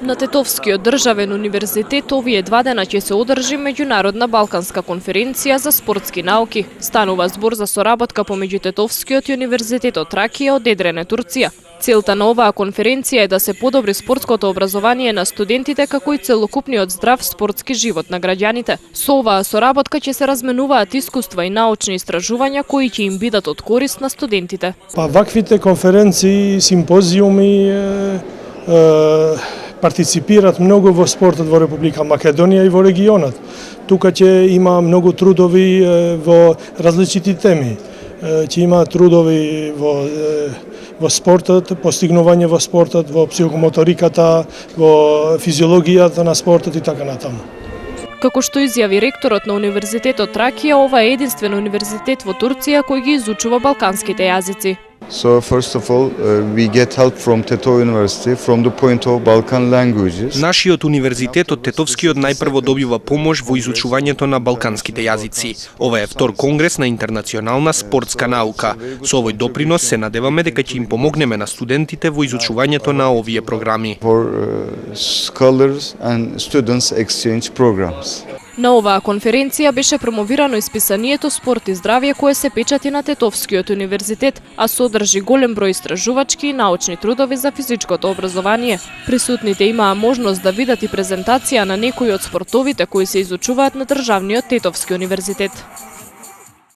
На Тетовскиот државен универзитет овие 2 дена ќе се одржи меѓународна балканска конференција за спортски науки. Станува збор за соработка помеѓу Тетовскиот и Универзитетот Тракија од Едрене, Турција. Целта на оваа конференција е да се подобри спортското образование на студентите како и целокупниот здрав спортски живот на граѓаните. Со оваа соработка ќе се разменуваат искуства и научни истражувања кои ќе им бидат од корист на студентите. Ваквите конференции, симпозиуми партиципират многу во спортот во Република Македонија и во регионот. Тука ќе има многу трудови во различити теми. Ќе има трудови во спортот, постигнување во спортот, во психомоториката, во физиологијата на спортот и така натаму. Како што изјави ректорот на Универзитетот Тракија, ова е единствен универзитет во Турција кој ги изучува балканските јазици. So first of all, we get help from Tetov University from the point of Balkan languages. Нашиот универзитет од Тетовскиот најпрво добива помош во изучувањето на балканските јазици. Ова е втор конгрес на интернационална спортска наука. Со овој допринос се надеваме дека ќе им помогнеме на студентите во изучувањето на овие програми. For scholars and students exchange programs. На оваа конференција беше промовирано исписанието Спорт и здравје кое се печати на Тетовскиот универзитет, а содржи голем број истражувачки и научни трудови за физичкото образование. Присутните имаа можност да видат и презентација на некои од спортовите кои се изучуваат на државниот Тетовски универзитет.